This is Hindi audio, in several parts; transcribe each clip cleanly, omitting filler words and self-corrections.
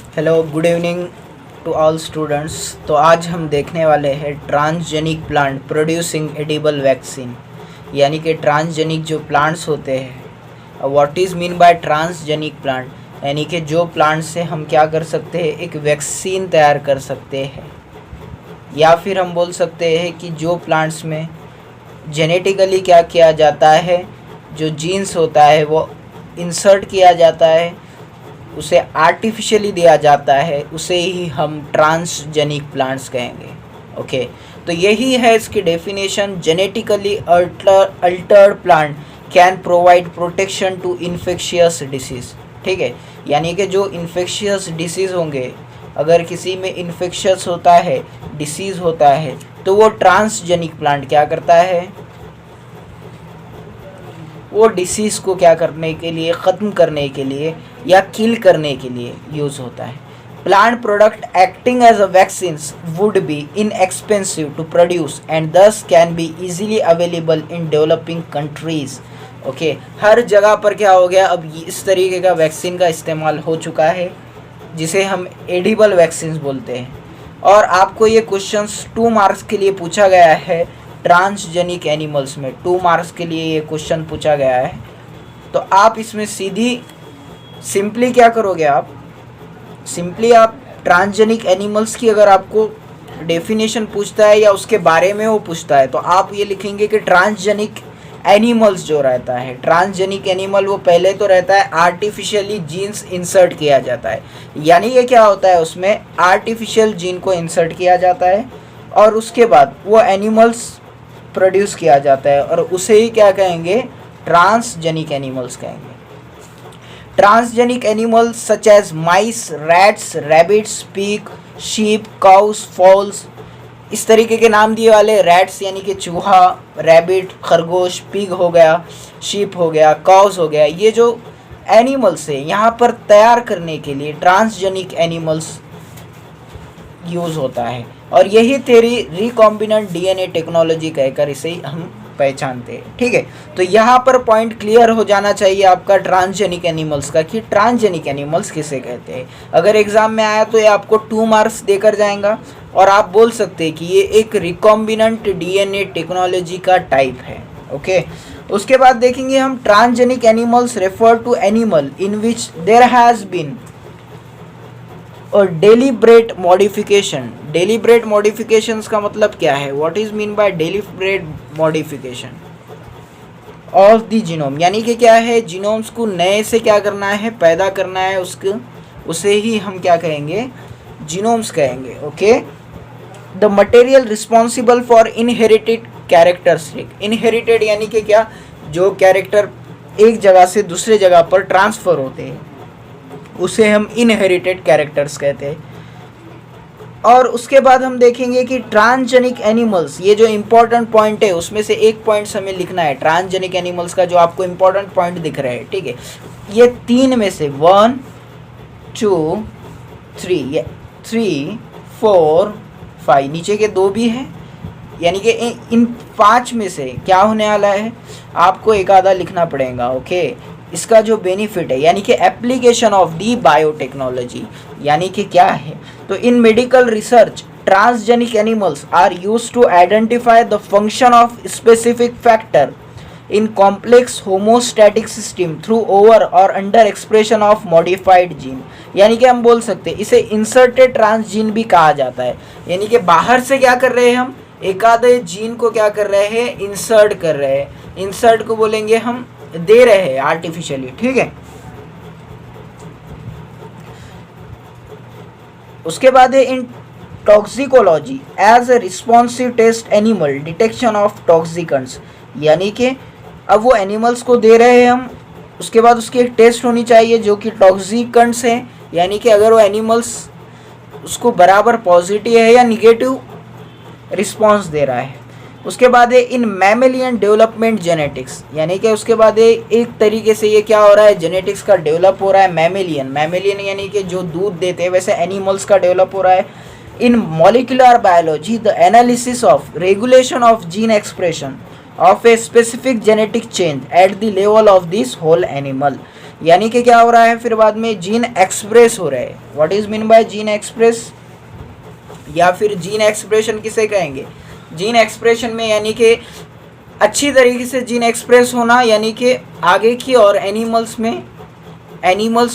Hello, good evening to all students. तो आज हम देखने वाले हैं transgenic plant producing edible vaccine, यानी कि ट्रांसजेनिक जो प्लांट्स होते हैं। What is mean by transgenic plant, यानी कि जो प्लांट से हम क्या कर सकते हैं, एक वैक्सीन तैयार कर सकते हैं। या फिर हम बोल सकते हैं कि जो प्लांट्स में जेनेटिकली क्या किया जाता है, जो जीन्स होता है वो इंसर्ट किया जाता है, उसे आर्टिफिशियली दिया जाता है, उसे ही हम ट्रांसजेनिक प्लांट्स कहेंगे। ओके, तो यही है इसकी definition. Genetically altered plant can provide protection to infectious disease. ठीक है, यानी कि जो इन्फेक्शियस डिसीज़ होंगे, अगर किसी में इन्फेक्शियस होता है, डिसीज़ होता है, तो वो ट्रांसजेनिक प्लांट क्या करता है, वो डिसीज़ को क्या करने के लिए, ख़त्म करने के लिए या किल करने के लिए यूज़ होता है। Plant product acting as a vaccines would be inexpensive to produce and thus can be easily available in developing countries. Okay, हर जगह पर क्या हो गया, अब इस तरीके का वैक्सीन का इस्तेमाल हो चुका है जिसे हम एडिबल वैक्सीन्स बोलते हैं। और आपको ये क्वेश्चंस 2 मार्क्स के लिए पूछा गया है। ट्रांसजेनिक एनिमल्स में 2 मार्क्स के लिए ये क्वेश्चन पूछा गया है। तो आप इसमें सिंपली क्या करोगे, आप ट्रांसजेनिक एनिमल्स की अगर आपको डेफिनेशन पूछता है या उसके बारे में वो पूछता है, तो आप ये लिखेंगे कि ट्रांसजेनिक एनिमल्स जो रहता है, ट्रांसजेनिक एनिमल वो पहले तो रहता है आर्टिफिशियली जीन्स इंसर्ट किया जाता है। यानी ये क्या होता है, उसमें आर्टिफिशियल जीन को इंसर्ट किया जाता है और उसके बाद वो एनिमल्स प्रोड्यूस किया जाता है और उसे ही क्या कहेंगे, ट्रांसजेनिक एनिमल्स कहेंगे। Transgenic animals such as mice, rats, rabbits, pig, sheep, cows, fowls, इस तरीके के नाम दिए वाले रैट्स यानी कि चूहा, रैबिट खरगोश, पिग हो गया, शीप हो गया, काउस हो गया, ये जो एनिमल्स है यहाँ पर तैयार करने के लिए ट्रांसजेनिक एनिमल्स यूज़ होता है। और यही तेरी रिकॉम्बिनेंट डीएनए टेक्नोलॉजी कहकर इसे हम पहचानते हैं। ठीक है, तो यहाँ पर पॉइंट क्लियर हो जाना चाहिए आपका ट्रांसजेनिक एनिमल्स का, कि ट्रांसजेनिक एनिमल्स किसे कहते हैं। अगर एग्जाम में आया तो ये आपको 2 मार्क्स देकर जाएगा और आप बोल सकते हैं कि ये एक रिकॉम्बिनेंट डीएनए टेक्नोलॉजी का टाइप है। ओके, उसके बाद देखेंगे हम transgenic animals refer to animal in which there has been और डेलीब्रेट मॉडिफिकेशन। डेलीब्रेट मॉडिफिकेशंस का मतलब क्या है, what is mean by deliberate modification of the genome, यानी कि क्या है, जीनोम्स को नए से क्या करना है, पैदा करना है, उसे ही हम क्या कहेंगे, जीनोम्स कहेंगे। Okay, the material responsible for inherited characteristic. Inherited यानी कि क्या, जो कैरेक्टर एक जगह से दूसरे जगह पर ट्रांसफ़र होते हैं उसे हम इनहेरिटेड कैरेक्टर्स कहते हैं। और उसके बाद हम देखेंगे कि ट्रांसजेनिक एनिमल्स, ये जो इम्पोर्टेंट पॉइंट है उसमें से एक पॉइंट हमें लिखना है ट्रांसजेनिक एनिमल्स का, जो आपको इम्पोर्टेंट पॉइंट दिख रहा है। ठीक है, ये 3 में से 1 2 3, ये 3 4 5, नीचे के 2 भी हैं, यानी कि इन 5 में से क्या होने वाला है, आपको एक आधा लिखना पड़ेगा। ओके, इसका जो बेनिफिट है यानी कि एप्लीकेशन ऑफ दी बायोटेक्नोलॉजी, यानी कि क्या है, तो in medical research transgenic animals are used to identify the function of specific factor in complex homeostatic system through over और under expression of modified gene. यानी कि हम बोल सकते हैं इसे इंसर्टेड ट्रांसजीन भी कहा जाता है, यानी कि बाहर से क्या कर रहे हैं हम, एक आधे जीन को क्या कर रहे हैं, इंसर्ट कर रहे हैं। इंसर्ट को बोलेंगे हम दे रहे हैं आर्टिफिशियली। ठीक है, उसके बाद है in toxicology as a responsive test animal detection of toxicants, यानी कि अब वो एनिमल्स को दे रहे हैं हम, उसके बाद उसकी एक टेस्ट होनी चाहिए जो कि टॉक्सिकेंट्स हैं, यानी कि अगर वो एनिमल्स उसको बराबर पॉजिटिव है या निगेटिव रिस्पॉन्स दे रहा है। उसके बाद है इन मैमेलियन डेवलपमेंट जेनेटिक्स, यानी कि उसके बाद है एक तरीके से ये क्या हो रहा है, जेनेटिक्स का डेवलप हो रहा है। मैमेलियन यानी कि जो दूध देते हैं, वैसे एनिमल्स का डेवलप हो रहा है। In molecular biology the analysis of regulation of gene expression of a specific genetic change at the level of this whole animal, यानी कि क्या हो रहा है फिर बाद में, जीन एक्सप्रेस हो रहे हैं। What is mean bye gene express, या फिर जीन एक्सप्रेशन किसे कहेंगे? जीन एक्सप्रेशन में यानी कि अच्छी तरीके से जीन एक्सप्रेस होना, यानी कि आगे की और एनिमल्स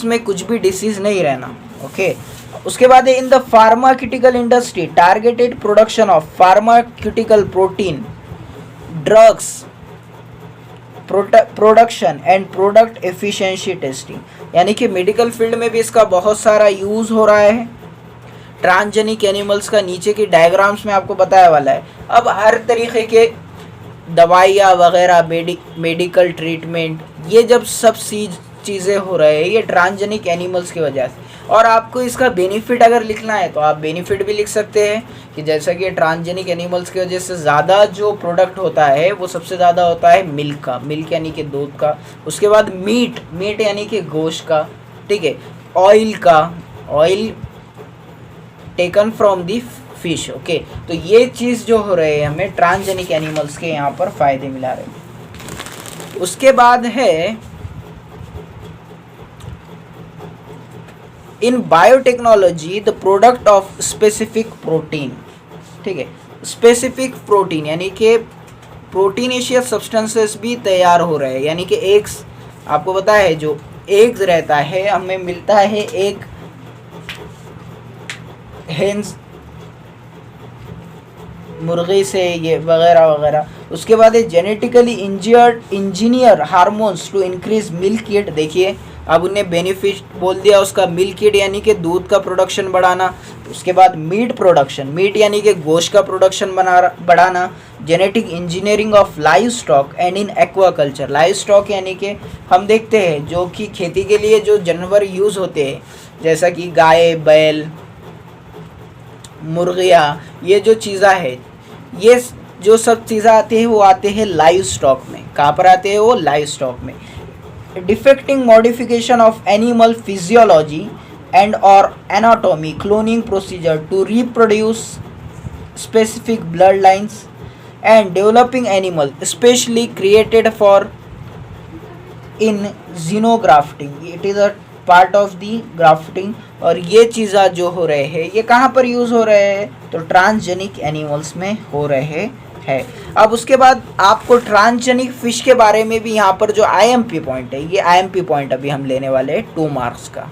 में कुछ भी डिसीज नहीं रहना। ओके, उसके बाद है in the pharmaceutical industry targeted production of pharmaceutical protein drugs production and product efficiency testing, यानी कि मेडिकल फील्ड में भी इसका बहुत सारा यूज़ हो रहा है। ट्रांसजेनिक एनिमल्स का नीचे की डायग्राम्स में आपको बताया वाला है। अब हर तरीके के दवाइयाँ वगैरह, मेडिकल ट्रीटमेंट, ये जब सब चीज़ें हो रहे हैं ये ट्रांसजेनिक एनिमल्स की वजह से। और आपको इसका बेनिफिट अगर लिखना है तो आप बेनिफिट भी लिख सकते हैं कि जैसा कि ट्रांसजेनिक एनिमल्स की वजह से ज़्यादा जो प्रोडक्ट होता है वो सबसे ज़्यादा होता है मिल्क का, मिल्क यानी कि दूध का। उसके बाद मीट यानी कि गोश्त का, ठीक है। ऑयल का, oil taken from the fish. Okay, तो ये चीज़ जो हो रहे हैं हमें ट्रांसजेनिक एनिमल्स के यहाँ पर फ़ायदे मिला रहे हैं। उसके बाद है इन biotechnology the product of specific protein, ठीक है। स्पेसिफिक प्रोटीन यानी कि प्रोटीनेशियस सब्सटेंसेस भी तैयार हो रहे हैं, यानी कि एग्स, आपको पता है जो एग्स रहता है हमें मिलता है एक हेन्स मुर्गी से, ये वगैरह वगैरह। उसके बाद है genetically engineer hormones to increase milk yield. देखिए अब उन्हें बेनिफिट बोल दिया उसका, मिल्क ईल्ड यानी कि दूध का प्रोडक्शन बढ़ाना। उसके बाद मीट प्रोडक्शन, मीट यानी कि गोश्त का प्रोडक्शन बढ़ाना। Genetic engineering of live stock and in aquaculture, live stock यानी कि हम देखते हैं जो कि खेती के लिए जो जानवर यूज़ होते हैं जैसा कि गाय, बैल, मुर्गियाँ, ये जो चीज़ें हैं, ये जो सब चीज़ें आती हैं वो आते हैं लाइव स्टॉक में। कहाँ पर आते हैं वो? लाइव स्टॉक में। Defecting modification of animal physiology and और anatomy, cloning procedure to reproduce specific blood lines and developing animal specially created for in xenografting, it is a part of the grafting. और ये चीज़ें जो हो रहे हैं ये कहाँ पर यूज़ हो रहे हैं? तो ट्रांसजेनिक एनिमल्स में हो रहे हैं। अब उसके बाद आपको ट्रांसजेनिक फिश के बारे में भी यहाँ पर जो आईएमपी पॉइंट है, ये आईएमपी पॉइंट अभी हम लेने वाले हैं 2 मार्क्स का।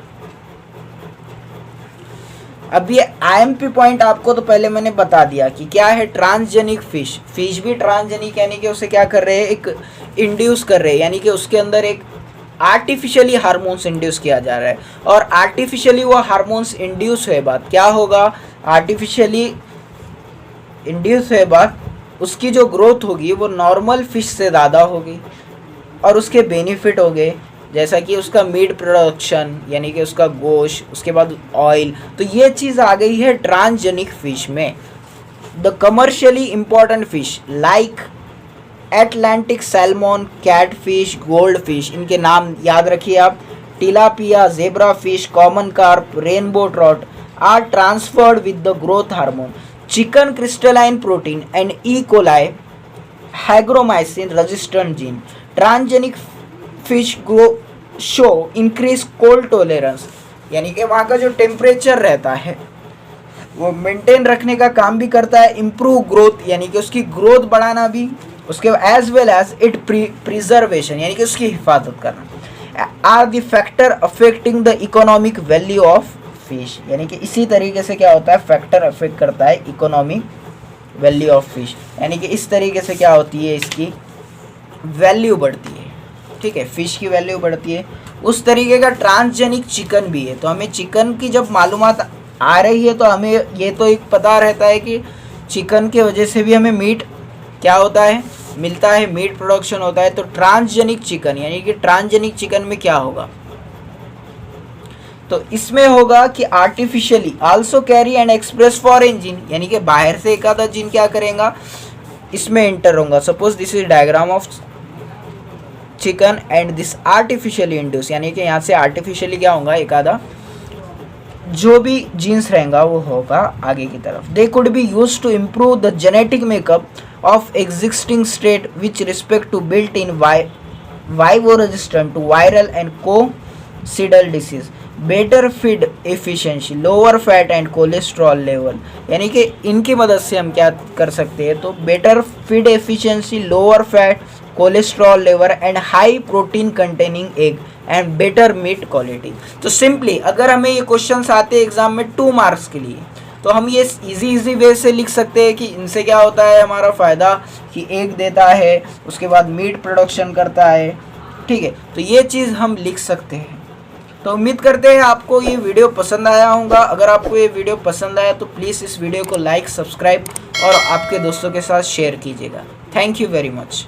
अब ये आईएमपी पॉइंट आपको तो पहले मैंने बता दिया कि क्या है ट्रांसजेनिक फिश। फिश भी ट्रांसजेनिक यानी कि उसे क्या कर रहे हैं, एक इंड्यूस कर रहे हैं, यानी कि उसके अंदर एक आर्टिफिशियली हार्मोन्स इंड्यूस किया जा रहा है। और आर्टिफिशियली वो हार्मोन्स इंड्यूस हुए बाद क्या होगा, आर्टिफिशियली इंड्यूस हुए बाद उसकी जो ग्रोथ होगी वो नॉर्मल फिश से ज़्यादा होगी और उसके बेनिफिट हो गए, जैसा कि उसका मीट प्रोडक्शन यानी कि उसका गोश्त, उसके बाद ऑयल। तो ये चीज़ आ गई है ट्रांसजेनिक फिश में। The commercially important fish like Atlantic salmon, catfish, gold fish, इनके नाम याद रखिए आप। Tilapia, zebra fish, common carp, rainbow trout are transferred with the growth hormone. Chicken crystalline protein and E coli hygromycin resistant gene. Transgenic fish grow show increase cold tolerance, यानी कि वहाँ का जो टेम्परेचर रहता है वो मेंटेन रखने का काम भी करता है। इम्प्रूव ग्रोथ यानी कि उसकी ग्रोथ बढ़ाना भी, उसके as well as it preservation यानी कि उसकी हिफाजत करना are the factor affecting the economic value of fish. यानी कि इसी तरीके से क्या होता है, फैक्टर अफेक्ट करता है इकोनॉमिक वैल्यू ऑफ फिश, यानी कि इस तरीके से क्या होती है, इसकी वैल्यू बढ़ती है। ठीक है, फिश की वैल्यू बढ़ती है। उस तरीके का ट्रांसजेनिक चिकन भी है। तो हमें चिकन की जब मालूमात आ रही है तो हमें ये तो एक पता रहता है कि चिकन के वजह से भी हमें मीट क्या होता है, मिलता है, मीट प्रोडक्शन होता है। तो ट्रांसजेनिक चिकन यानी कि ट्रांसजेनिक चिकन में क्या होगा, तो इसमें होगा कि artificially also carry and express foreign gene, यानी कि बाहर से एक आधा जीन क्या करेगा, इसमें एंटर होगा। Suppose this is diagram of chicken and this artificially induce, यानी कि यहाँ से आर्टिफिशियली क्या होगा, एक आधा जो भी जीन्स रहेगा वो होगा आगे की तरफ। They could be use to improve the genetic makeup of existing state which respect to built in vivo resistant to viral and coccidial disease, better feed efficiency, lower fat and cholesterol level, यानी कि इनकी मदद से हम क्या कर सकते हैं, तो better feed efficiency, lower fat, cholesterol level and high protein containing egg and better meat quality. तो सिंपली अगर हमें ये क्वेश्चंस आते हैं एग्जाम में 2 मार्क्स के लिए, तो हम ये इजी वे से लिख सकते हैं कि इनसे क्या होता है हमारा फ़ायदा कि एग देता है, उसके बाद मीट प्रोडक्शन करता है, ठीक है। तो ये चीज़ हम लिख सकते हैं। तो उम्मीद करते हैं आपको ये वीडियो पसंद आया होगा। अगर आपको ये वीडियो पसंद आया तो प्लीज़ इस वीडियो को लाइक, सब्सक्राइब और आपके दोस्तों के साथ शेयर कीजिएगा। Thank you very much.